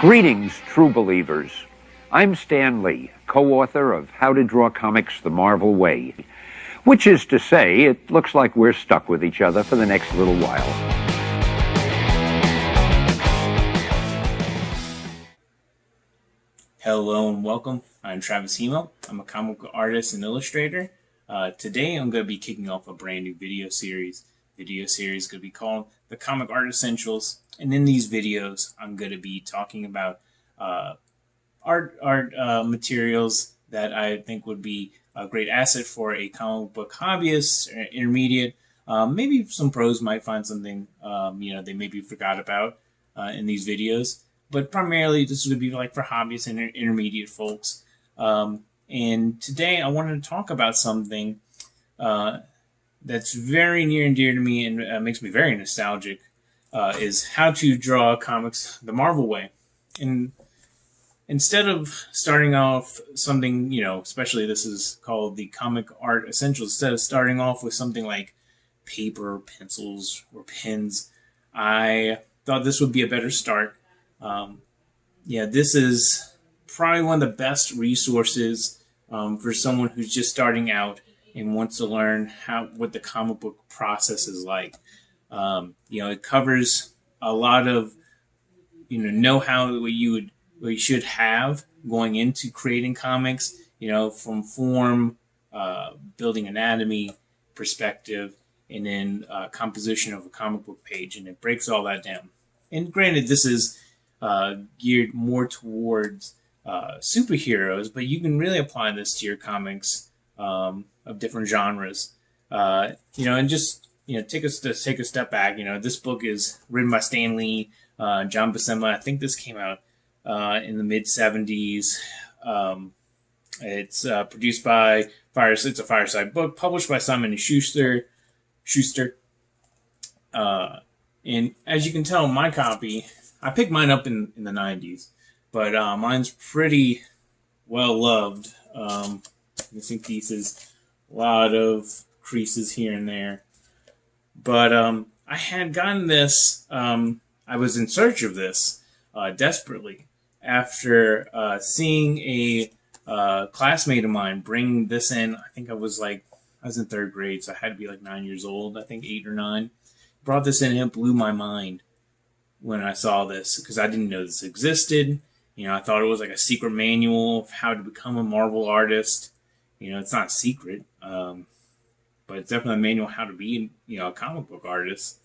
Greetings, true believers. I'm Stan Lee, co-author of How to Draw Comics the Marvel Way, which is to say, it looks like we're stuck with each other for the next little while. Hello and welcome. I'm Travis Hemo. I'm a comic book artist and illustrator. Today I'm going to be kicking off a brand new video series. Video series is going to be called The Comic Art Essentials. And in these videos, I'm going to be talking about art materials that I think would be a great asset for a comic book hobbyist, or intermediate. Maybe some pros might find something they maybe forgot about in these videos. But primarily, this would be like for hobbyists and intermediate folks. And today, I wanted to talk about something that's very near and dear to me and makes me very nostalgic. Is how to draw comics the Marvel way. And instead of starting off something, especially this is called the Comic Art Essentials, instead of starting off with something like paper, pencils, or pens, I thought this would be a better start. This is probably one of the best resources for someone who's just starting out and wants to learn what the comic book process is like. It covers a lot of know-how what you should have going into creating comics. From form, building anatomy, perspective, and then composition of a comic book page, and it breaks all that down. And granted, this is geared more towards superheroes, but you can really apply this to your comics of different genres. And just take a step back. This book is written by Stan Lee John Buscema. I think this came out in the mid '70s. It's produced by It's a Fireside book, published by Simon & Schuster. And as you can tell, my copy, I picked mine up in the '90s, but mine's pretty well loved. Missing pieces, a lot of creases here and there. But I had gotten this, I was in search of this desperately after seeing a classmate of mine bring this in. I think I was in third grade, so I had to be like 9 years old, I think 8 or 9. Brought this in and it blew my mind when I saw this because I didn't know this existed. I thought it was like a secret manual of how to become a Marvel artist. It's not secret. But it's definitely a manual how to be, a comic book artist.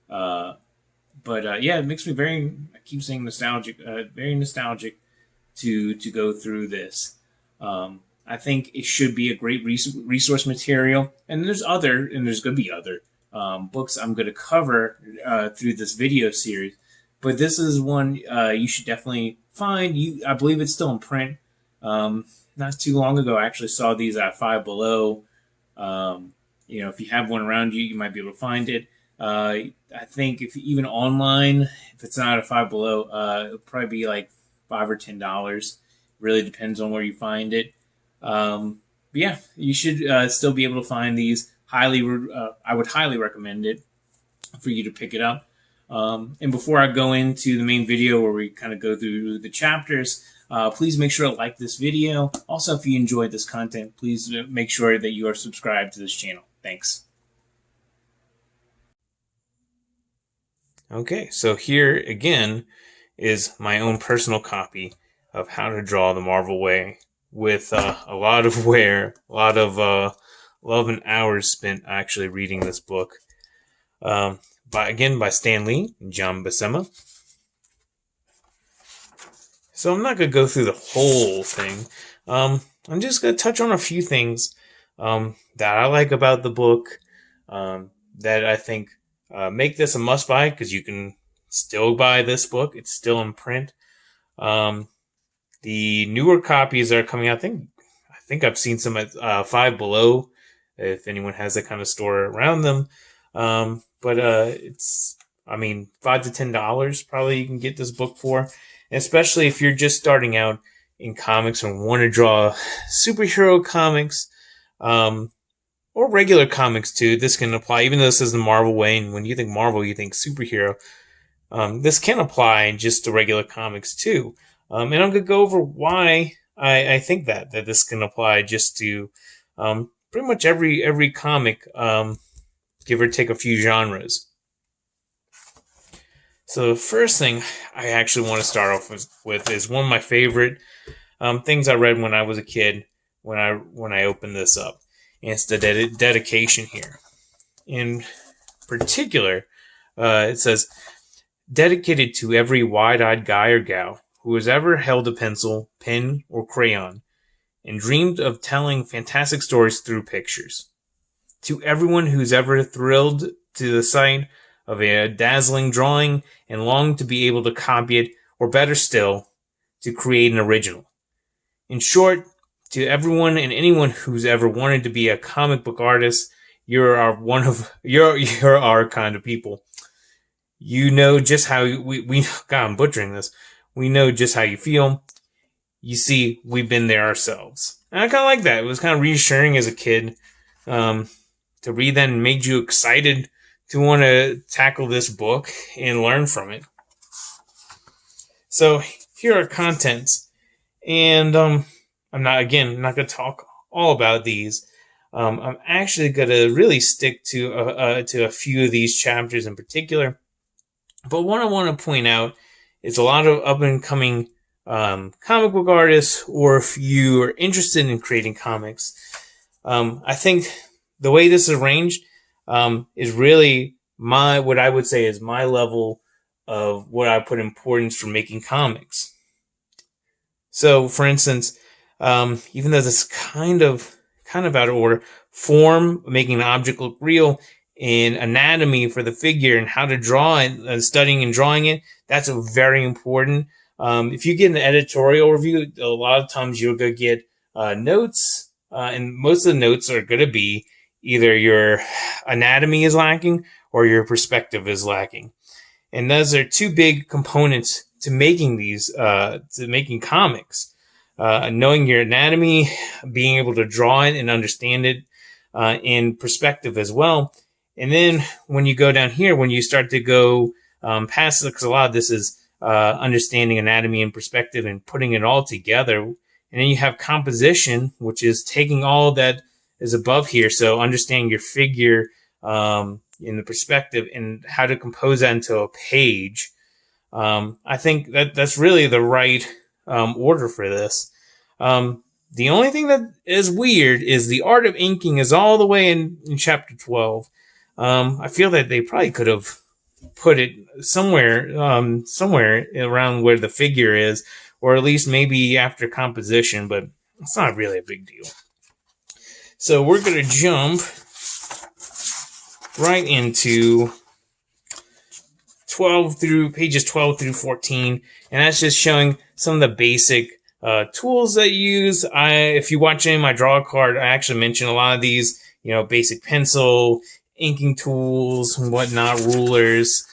It makes me I keep saying nostalgic, very nostalgic to go through this. I think it should be a great resource material. And there's going to be other books I'm going to cover through this video series. But this is one you should definitely find. I believe it's still in print. Not too long ago, I actually saw these at Five Below. If you have one around you, you might be able to find it. I think even online, if it's not at Five Below, it'll probably be like $5 or $10. Really depends on where you find it. You should still be able to find these. I would highly recommend it for you to pick it up. And before I go into the main video where we kind of go through the chapters, please make sure to like this video. Also, if you enjoyed this content, please make sure that you are subscribed to this channel. Thanks. Okay, so here again is my own personal copy of How to Draw the Marvel Way with a lot of wear, a lot of love and hours spent actually reading this book. By Stan Lee John Buscema. So I'm not going to go through the whole thing. I'm just going to touch on a few things that I like about the book, that I think make this a must-buy, because you can still buy this book. It's still in print. The newer copies that are coming out, I think I've seen some at Five Below, if anyone has that kind of store around them. But it's, $5 to $10 probably you can get this book for. And especially if you're just starting out in comics and want to draw superhero comics, or regular comics too. This can apply, even though this is the Marvel way. And when you think Marvel, you think superhero. this can apply just to regular comics too. And I'm going to go over why I think that this can apply just to pretty much every comic, give or take a few genres. So the first thing I actually want to start off with is one of my favorite things I read when I was a kid when I opened this up. And it's the dedication here. In particular, it says, dedicated to every wide-eyed guy or gal who has ever held a pencil, pen, or crayon and dreamed of telling fantastic stories through pictures. To everyone who's ever thrilled to the sight of a dazzling drawing and longed to be able to copy it, or better still, to create an original. In short, to everyone and anyone who's ever wanted to be a comic book artist, you're our kind of people. You know just how we God, I'm butchering this. We know just how you feel. You see, we've been there ourselves. And I kind of like that. It was kind of reassuring as a kid to read that, and made you excited to want to tackle this book and learn from it. So here are contents, and I'm not going to talk all about these. I'm actually going to really stick to a few of these chapters in particular. But what I want to point out is a lot of up-and-coming comic book artists, or if you are interested in creating comics, I think the way this is arranged is really what I would say is my level of what I put importance for making comics. So, for instance, even though this is kind of out of order, form, making an object look real, and anatomy for the figure and how to draw it, studying and drawing it, that's very important. If you get an editorial review, a lot of times you're going to get notes, and most of the notes are going to be either your anatomy is lacking or your perspective is lacking. And those are two big components to making comics. Knowing your anatomy, being able to draw it and understand it, in perspective as well. And then when you go down here, when you start to go past it, because a lot of this is understanding anatomy and perspective and putting it all together. And then you have composition, which is taking all that is above here. So understanding your figure in the perspective and how to compose that into a page. I think that's really the right order for this. The only thing that is weird is the art of inking is all the way in chapter 12. I feel that they probably could have put it somewhere around where the figure is, or at least maybe after composition, but it's not really a big deal. So we're going to jump right into pages 12 through 14, and that's just showing some of the basic tools that you use. If you watch any of my draw card, I actually mention a lot of these, basic pencil, inking tools, and whatnot, rulers.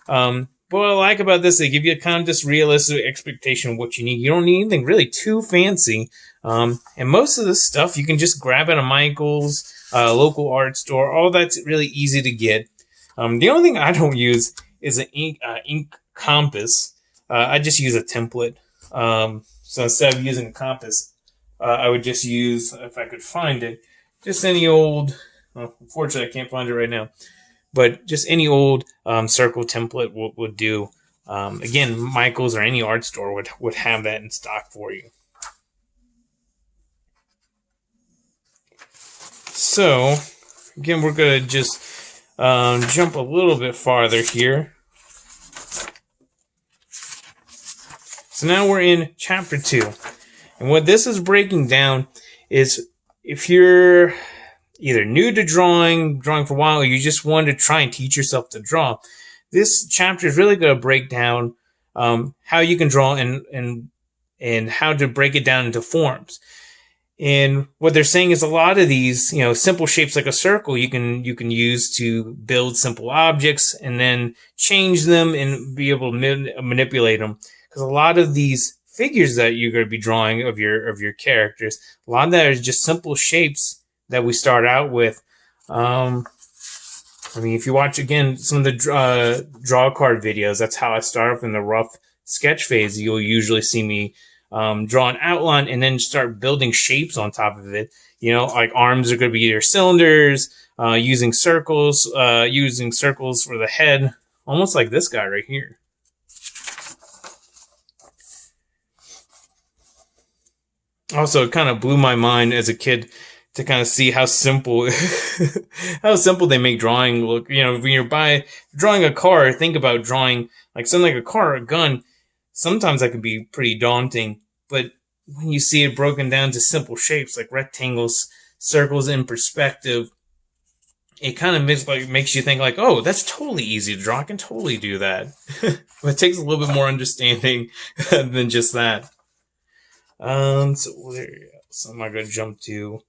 But what I like about this, they give you a kind of just realistic expectation of what you need. You don't need anything really too fancy. And most of this stuff you can just grab at a Michael's, local art store. All that's really easy to get. The only thing I don't use is an ink compass. I just use a template. So instead of using a compass, I would just use, if I could find it, just any old, unfortunately I can't find it right now, but just any old circle template would do. Again, Michael's or any art store would have that in stock for you. So, again, we're going to just jump a little bit farther here. So now we're in chapter 2. And what this is breaking down is if you're either new to drawing for a while, or you just want to try and teach yourself to draw, this chapter is really going to break down how you can draw and how to break it down into forms. And what they're saying is a lot of these, simple shapes like a circle, you can use to build simple objects and then change them and be able to manipulate them. Because a lot of these figures that you're going to be drawing of your characters, a lot of that is just simple shapes that we start out with. I mean, if you watch, again, some of the draw card videos, that's how I start off in the rough sketch phase. You'll usually see me draw an outline and then start building shapes on top of it. You know, like arms are going to be either cylinders, using circles for the head, almost like this guy right here. Also, it kind of blew my mind as a kid to kind of see how simple they make drawing look. You know, when you're drawing a car, think about drawing like something like a car or a gun. Sometimes that can be pretty daunting, but when you see it broken down to simple shapes like rectangles, circles in perspective, it kind of makes you think like, oh, that's totally easy to draw. I can totally do that. But it takes a little bit more understanding than just that. So where else am I going to jump to?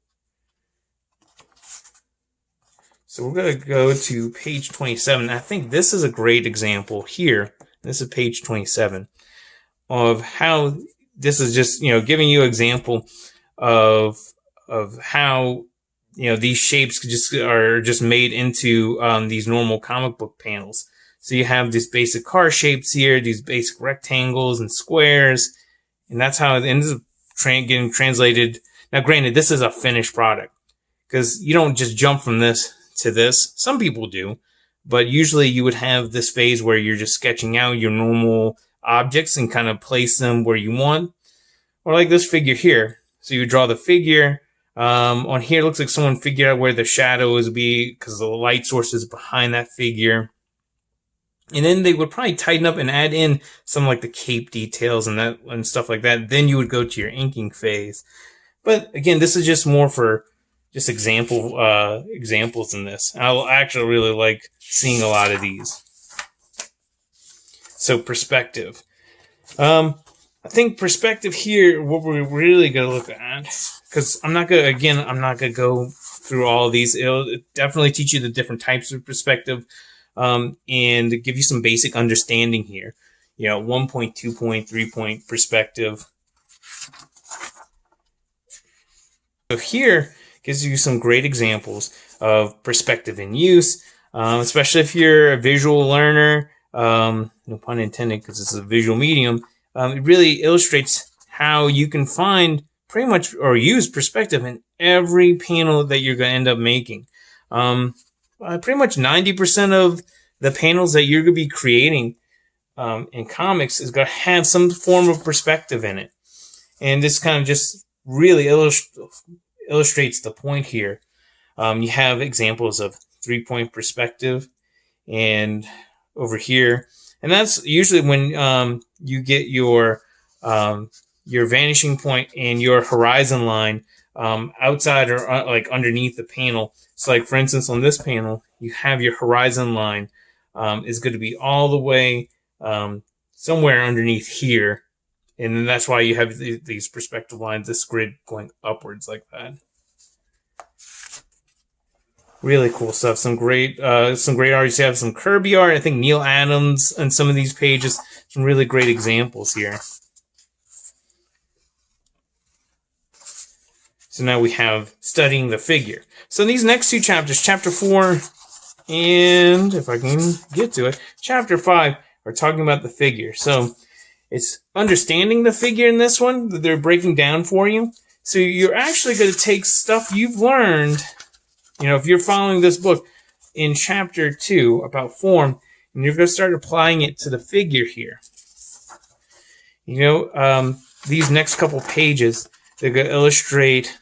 So we're going to go to page 27. I think this is a great example here. This is page 27 of how this is just, you know, giving you an example of how, you know, these shapes are just made into these normal comic book panels. So you have these basic car shapes here, these basic rectangles and squares, and that's how it ends up getting translated. Now, granted, this is a finished product because you don't just jump from this to this. Some people do, but usually you would have this phase where you're just sketching out your normal objects and kind of place them where you want, or like this figure here. So you draw the figure. On here, it looks like someone figured out where the shadows would be because the light source is behind that figure. And then they would probably tighten up and add in some like the cape details and stuff like that. Then you would go to your inking phase. But again, this is just more for just examples in this. I actually really like seeing a lot of these. So perspective. I think perspective here, what we're really going to look at, because I'm not going to go through all of these. It'll definitely teach you the different types of perspective. And give you some basic understanding here. You know, 1 point, 2 point, 3 point perspective. So here gives you some great examples of perspective in use, especially if you're a visual learner. No pun intended, because it's a visual medium. It really illustrates how you can find pretty much or use perspective in every panel that you're going to end up making. Pretty much 90% of the panels that you're going to be creating in comics is going to have some form of perspective in it. And this kind of just really illustrates the point here. You have examples of 3-point perspective and over here. And that's usually when you get your vanishing point and your horizon line outside or like underneath the panel. So like for instance, on this panel, you have your horizon line is going to be all the way somewhere underneath here. And then that's why you have these perspective lines, this grid going upwards like that. Really cool stuff. Some great artists. You have some Kirby art. I think Neil Adams and some of these pages. Some really great examples here. So now we have studying the figure. So these next two chapters, chapter 4 and, if I can get to it, chapter 5, are talking about the figure. So it's understanding the figure in this one that they're breaking down for you. So you're actually going to take stuff you've learned, you know, if you're following this book in chapter 2 about form, and you're going to start applying it to the figure here. You know, these next couple pages, they're going to illustrate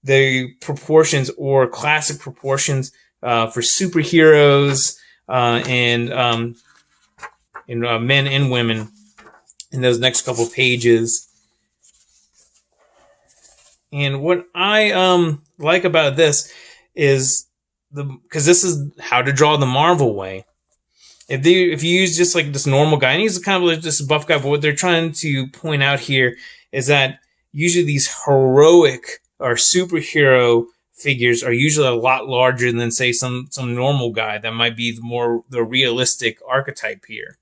the proportions or classic proportions for superheroes and men and women in those next couple pages. And what I like about this is because this is how to draw the Marvel way. If you use just like this normal guy, and he's kind of like this buff guy, but what they're trying to point out here is that usually these heroic or superhero figures are usually a lot larger than, say, some normal guy that might be the realistic archetype here.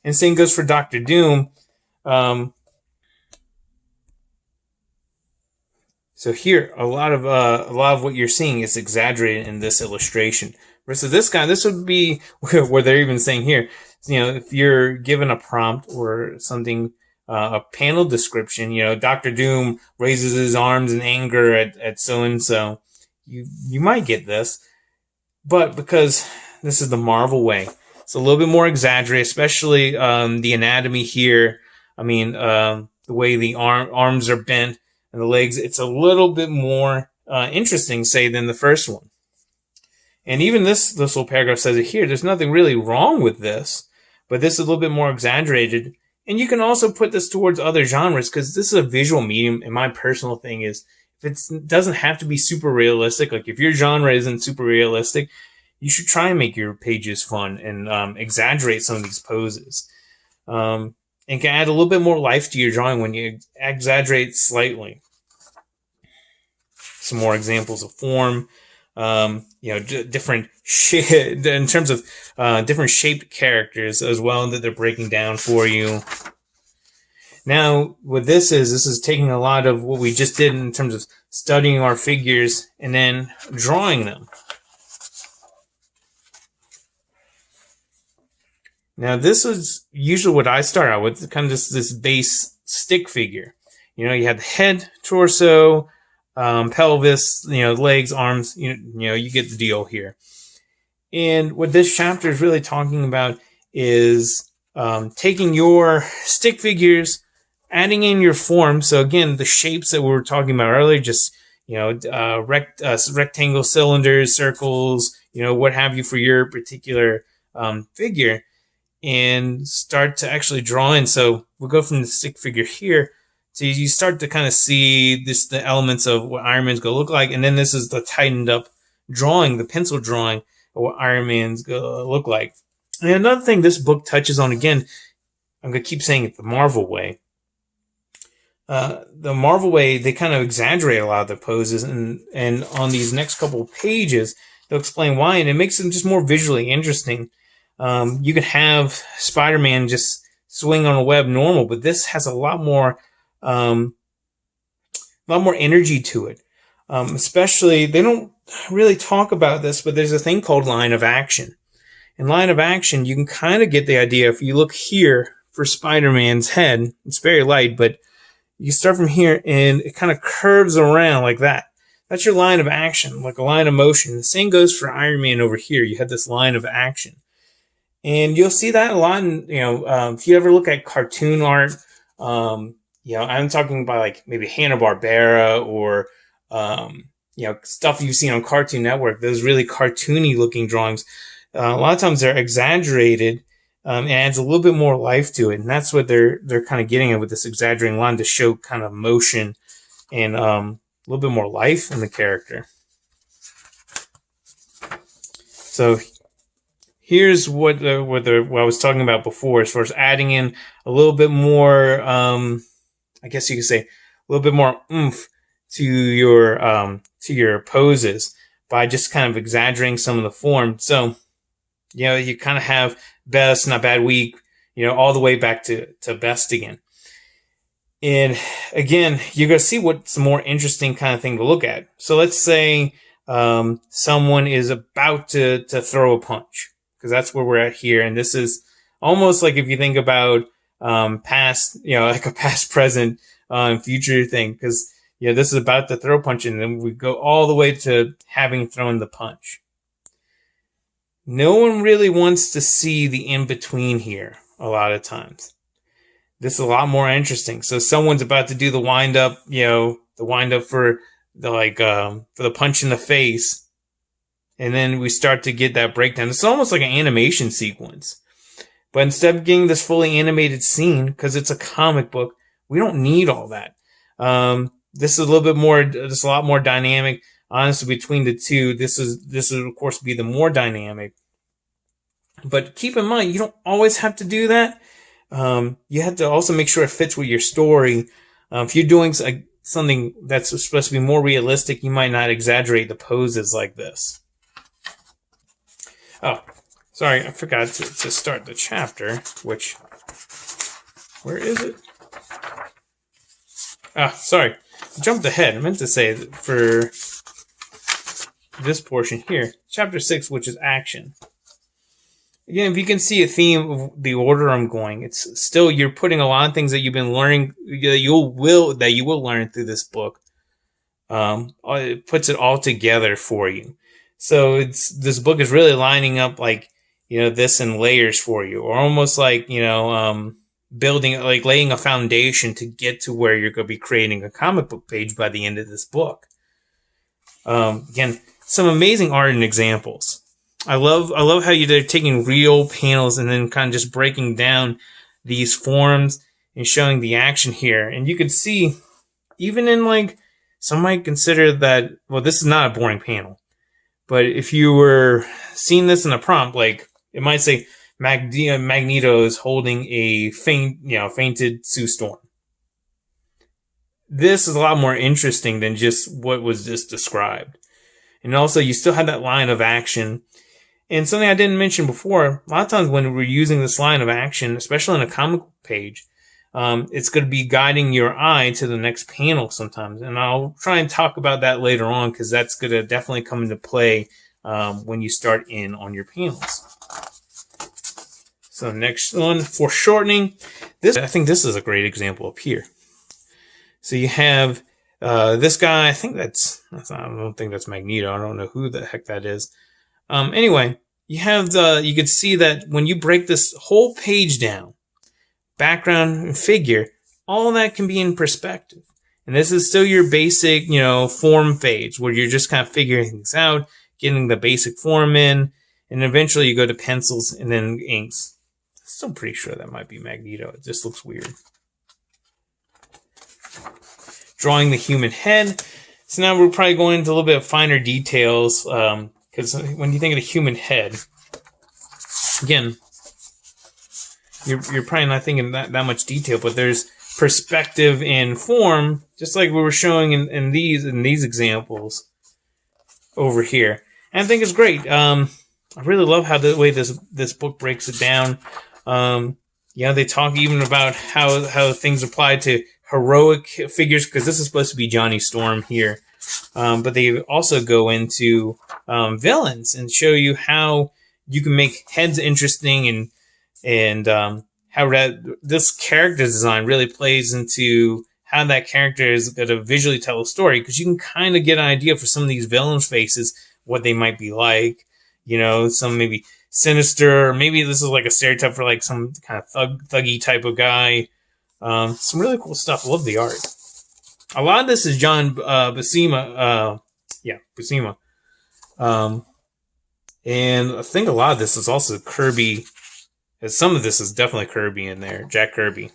And same goes for Dr. Doom. So here, a lot of what you're seeing is exaggerated in this illustration. Versus this guy, this would be where they're even saying here, if you're given a prompt or something, a panel description, Dr. Doom raises his arms in anger at so and so, you might get this, but because this is the Marvel way, it's a little bit more exaggerated, especially the anatomy here. I mean, the way the arms are bent and the legs, it's a little bit more interesting, say, than the first one. And even this little paragraph says it here. There's nothing really wrong with this, but this is a little bit more exaggerated. And you can also put this towards other genres because this is a visual medium. And my personal thing is, if it doesn't have to be super realistic, like if your genre isn't super realistic, you should try and make your pages fun and exaggerate some of these poses. And can add a little bit more life to your drawing when you exaggerate slightly. Some more examples of form. Different in terms of different shaped characters as well that they're breaking down for you. Now, what this is taking a lot of what we just did in terms of studying our figures and then drawing them. Now, this is usually what I start out with, kind of this base stick figure. You have the head, torso, pelvis, legs, arms, you get the deal here. And what this chapter is really talking about is taking your stick figures, adding in your form. So again, the shapes that we were talking about earlier, just, rectangle, cylinders, circles, what have you for your particular figure, and start to actually draw in. So we'll go from the stick figure here. So you start to kind of see the elements of what Iron Man's going to look like. And then this is the tightened up drawing, the pencil drawing of what Iron Man's going to look like. And another thing this book touches on, again, I'm going to keep saying it the Marvel way. The Marvel way, they kind of exaggerate a lot of their poses. And on these next couple of pages, they'll explain why. And it makes them just more visually interesting. You could have Spider-Man just swing on a web normal, but this has a lot more energy to it. Especially, they don't really talk about this, but there's a thing called line of action. In line of action, you can kind of get the idea. If you look here for Spider-Man's head, it's very light, but you start from here and it kind of curves around like that. That's your line of action, like a line of motion. The same goes for Iron Man over here. You have this line of action. And you'll see that a lot in, if you ever look at cartoon art, I'm talking about like maybe Hanna-Barbera or, stuff you've seen on Cartoon Network, those really cartoony looking drawings. A lot of times they're exaggerated, and adds a little bit more life to it. And that's what they're kind of getting at with this exaggerating line, to show kind of motion and, a little bit more life in the character. So here's what I was talking about before, as far as adding in a little bit more, I guess you could say, a little bit more oomph to your poses by just kind of exaggerating some of the form. So, you kind of have best, not bad, weak, all the way back to best again. And again, you're going to see what's a more interesting kind of thing to look at. So let's say someone is about to throw a punch, because that's where we're at here. And this is almost like if you think about past, like a past, present, future thing, because this is about to throw a punch, and then we go all the way to having thrown the punch. No one really wants to see the in-between here a lot of times. This is a lot more interesting. So someone's about to do the wind-up, the wind-up for the punch in the face. And then we start to get that breakdown. It's almost like an animation sequence. But instead of getting this fully animated scene, because it's a comic book, we don't need all that. This is a little bit more, just a lot more dynamic. Honestly, between the two, this is of course be the more dynamic. But keep in mind, you don't always have to do that. You have to also make sure it fits with your story. If you're doing something that's supposed to be more realistic, you might not exaggerate the poses like this. Oh, sorry, I forgot to start the chapter, where is it? Sorry. jumped ahead. I meant to say that for this portion here, chapter 6, which is action. Again, if you can see a theme of the order I'm going, it's still you're putting a lot of things that you've been learning that you will learn through this book. It puts it all together for you. So this book is really lining up like this in layers for you, or almost like building like laying a foundation to get to where you're going to be creating a comic book page by the end of this book. Again, some amazing art and examples. I love how they're taking real panels and then kind of just breaking down these forms and showing the action here. And you can see, even in like, some might consider that, well, this is not a boring panel. But if you were seeing this in a prompt, like, it might say Magneto is holding a fainted Sue Storm. This is a lot more interesting than just what was just described. And also, you still have that line of action. And something I didn't mention before, a lot of times when we're using this line of action, especially on a comic book page, it's going to be guiding your eye to the next panel sometimes. And I'll try and talk about that later on, because that's going to definitely come into play when you start in on your panels. So next one, foreshortening. I think this is a great example up here. So you have this guy. I don't think that's Magneto. I don't know who the heck that is. Anyway, you could see that when you break this whole page down, background and figure, all that can be in perspective. And this is still your basic, form phase where you're just kind of figuring things out, getting the basic form in, and eventually you go to pencils and then inks. Still pretty sure that might be Magneto. It just looks weird. Drawing the human head. So now we're probably going into a little bit of finer details, because when you think of the human head, again, you're probably not thinking that much detail, but there's perspective and form, just like we were showing in these examples over here. And I think it's great. I really love how the way this book breaks it down. They talk even about how things apply to heroic figures, because this is supposed to be Johnny Storm here. But they also go into villains and show you how you can make heads interesting, and how this character design really plays into how that character is going to visually tell a story, because you can kind of get an idea for some of these villains' faces, what they might be like. Some maybe sinister, or maybe this is like a stereotype for like some kind of thuggy type of guy. Some really cool stuff. Love the art. A lot of this is John Buscema. Buscema. And I think a lot of this is also Kirby. Some of this is definitely Kirby in there. Jack Kirby.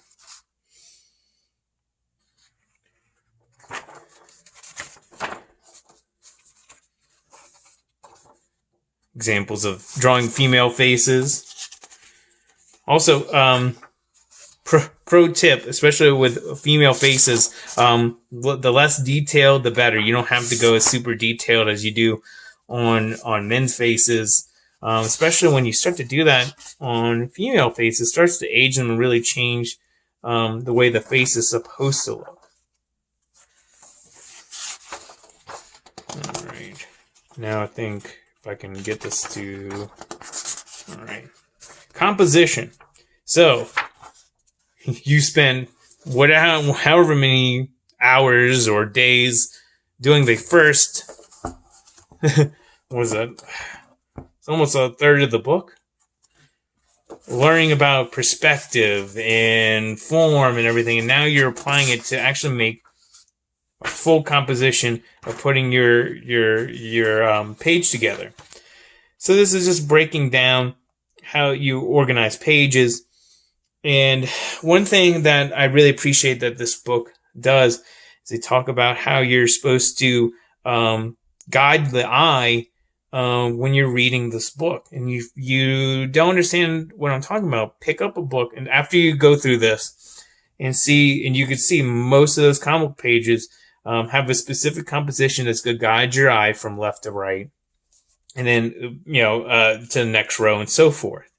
Examples of drawing female faces. Also, pro tip, especially with female faces, the less detailed, the better. You don't have to go as super detailed as you do on men's faces. Especially when you start to do that on female faces, it starts to age them and really change the way the face is supposed to look. All right. Now I think if I can get this to... All right. Composition. So, you spend however many hours or days doing the first... what was that? It's almost a third of the book. Learning about perspective and form and everything, and now you're applying it to actually make a full composition of putting your page together. So this is just breaking down how you organize pages. And one thing that I really appreciate that this book does is they talk about how you're supposed to guide the eye when you're reading this book. And you don't understand what I'm talking about, pick up a book, and after you go through this and you can see most of those comic pages have a specific composition that's going to guide your eye from left to right, and then to the next row and so forth.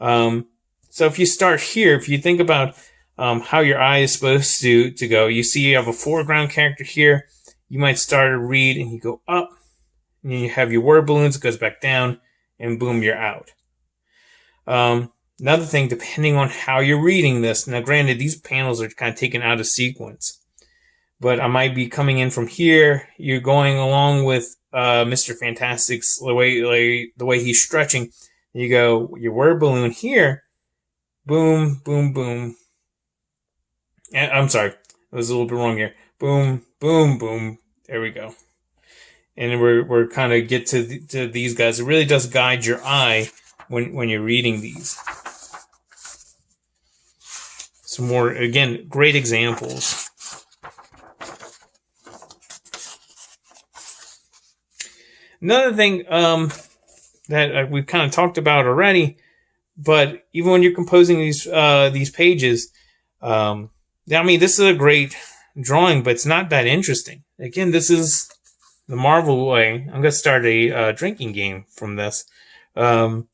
So if you start here, if you think about how your eye is supposed to go. You see you have a foreground character here. You might start to read and you go up. And you have your word balloons, it goes back down, and boom, you're out. Another thing, depending on how you're reading this, now granted, these panels are kind of taken out of sequence, but I might be coming in from here. You're going along with Mr. Fantastic's the way he's stretching. You go your word balloon here, boom, boom, boom. And, I'm sorry, it was a little bit wrong here. Boom, boom, boom. There we go. And we're kind of get to these guys. It really does guide your eye when you're reading these. Some more, again, great examples. Another thing that we've kind of talked about already, but even when you're composing these pages, I mean, this is a great drawing, but it's not that interesting. Again, this is the Marvel way. I'm going to start a drinking game from this. But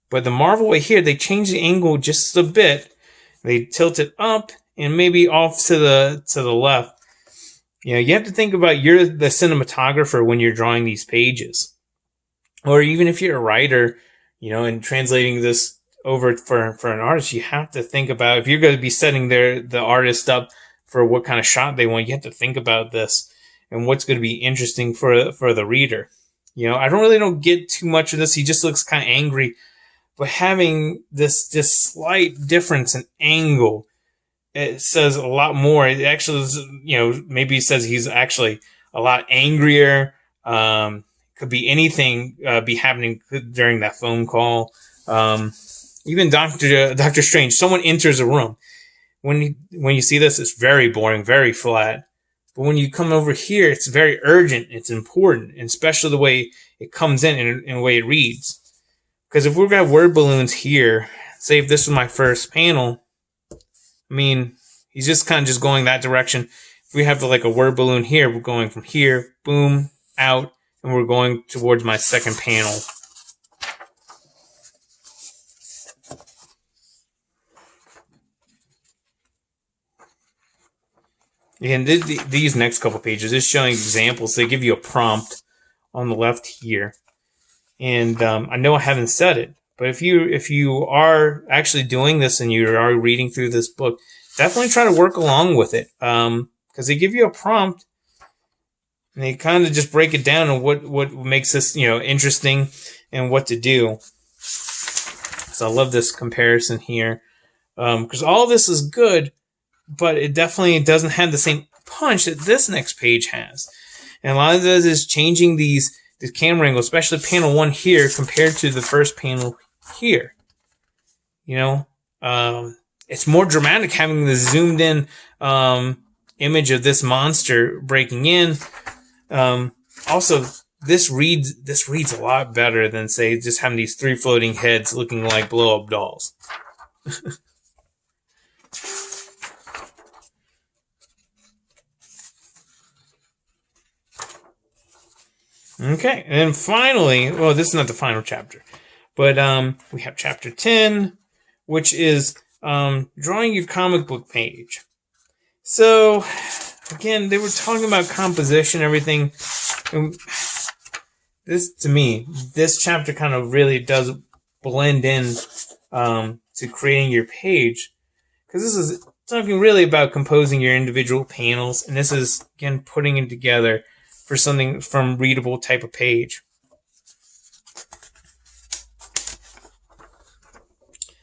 the Marvel way here, they change the angle just a bit. They tilt it up and maybe off to the left. You know, you have to think about you're the cinematographer when you're drawing these pages. Or even if you're a writer, you know, and translating this over for an artist, you have to think about if you're going to be setting the artist up for what kind of shot they want, you have to think about this and what's going to be interesting for the reader. You know, I don't get too much of this. He just looks kind of angry. But having this slight difference in angle, it says a lot more. It actually is, you know, maybe it says he's actually a lot angrier. Could be anything be happening during that phone call. Even Doctor Strange, someone enters a room. When you see this, it's very boring, very flat. But when you come over here, it's very urgent. It's important, and especially the way it comes in and the way it reads. Because if we've got word balloons here, say if this was my first panel, I mean, he's just kind of just going that direction. If we have like a word balloon here, we're going from here, boom, out, and we're going towards my second panel. And these next couple pages is showing examples. They give you a prompt on the left here. And I know I haven't said it, but if you are actually doing this and you are reading through this book, definitely try to work along with it, because they give you a prompt and they kind of just break it down on what makes this, you know, interesting and what to do. So I love this comparison here, because all this is good, but it definitely doesn't have the same punch that this next page has. And a lot of this is changing the camera angle, especially panel 1 here compared to the first panel here. You know, it's more dramatic having the zoomed in image of this monster breaking in. Also, this reads a lot better than, say, just having these 3 floating heads looking like blow-up dolls. Okay, and then finally, well, this is not the final chapter, but we have chapter 10, which is drawing your comic book page. So, again, they were talking about composition, everything. And this, to me, this chapter kind of really does blend in to creating your page, because this is talking really about composing your individual panels, and this is, again, putting it together for something from readable type of page.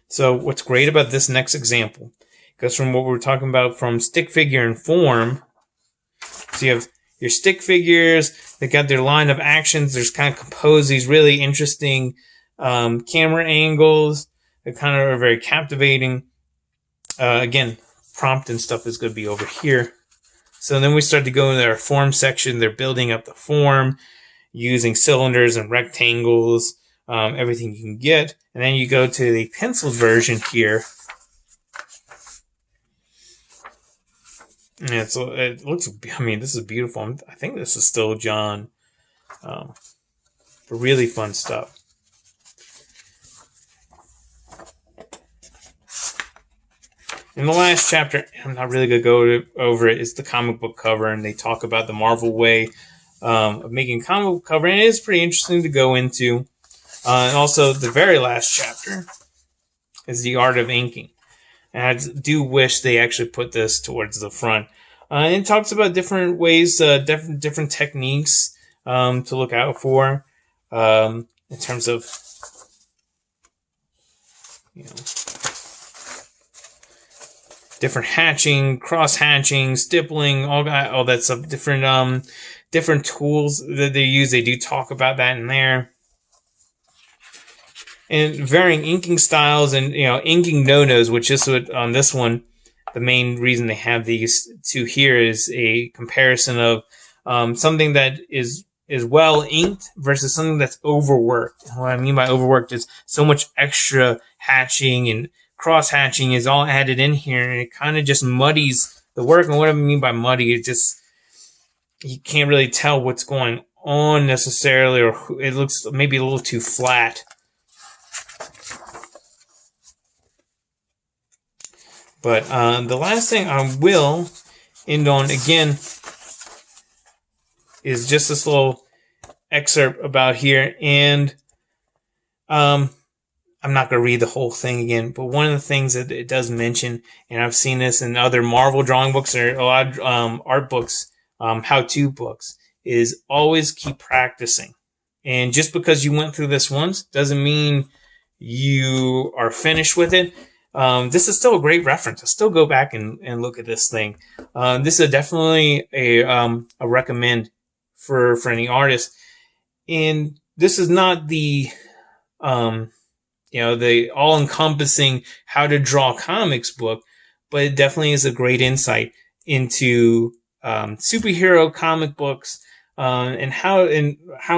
So what's great about this next example goes from what we were talking about from stick figure and form. So you have your stick figures, they got their line of actions, there's kind of composed these really interesting camera angles that kind of are very captivating. Again, prompt and stuff is going to be over here. So then we start to go into our form section. They're building up the form using cylinders and rectangles, everything you can get. And then you go to the penciled version here. And it looks, I mean, this is beautiful. I think this is still John. Really fun stuff. In the last chapter, I'm not really going to go over it, is the comic book cover, and they talk about the Marvel way of making comic book cover, and it is pretty interesting to go into. And also, the very last chapter is the art of inking. And I do wish they actually put this towards the front. And it talks about different ways, different techniques to look out for in terms of, different hatching, cross hatching, stippling, all that stuff. Different tools that they use. They do talk about that in there. And varying inking styles and, inking no-nos, which is what on this one, the main reason they have these two here is a comparison of something that is well inked versus something that's overworked. What I mean by overworked is so much extra hatching and cross hatching is all added in here, and it kind of just muddies the work. And what I mean by muddy is just you can't really tell what's going on necessarily, or it looks maybe a little too flat. But the last thing I will end on, again, is just this little excerpt about here. And I'm not going to read the whole thing again, but one of the things that it does mention, and I've seen this in other Marvel drawing books or a lot of art books, how-to books, is always keep practicing. And just because you went through this once doesn't mean you are finished with it. This is still a great reference. I'll still go back and look at this thing. This is definitely a recommend for any artist. And this is not the the all-encompassing how to draw comics book, but it definitely is a great insight into superhero comic books and how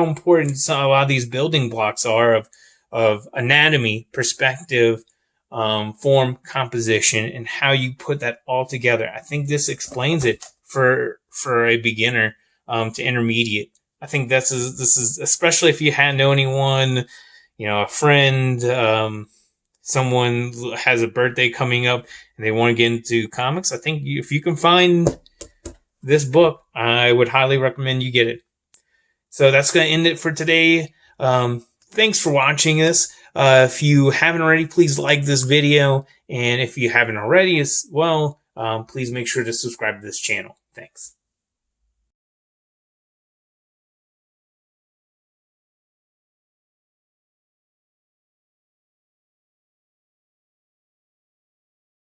important a lot of these building blocks are of anatomy, perspective, form, composition, and how you put that all together. I think this explains it for a beginner to intermediate. I think this is especially if you hadn't know anyone, a friend, someone has a birthday coming up and they want to get into comics. I think if you can find this book, I would highly recommend you get it. So that's going to end it for today. Thanks for watching this. If you haven't already, please like this video. And if you haven't already as well, please make sure to subscribe to this channel. Thanks.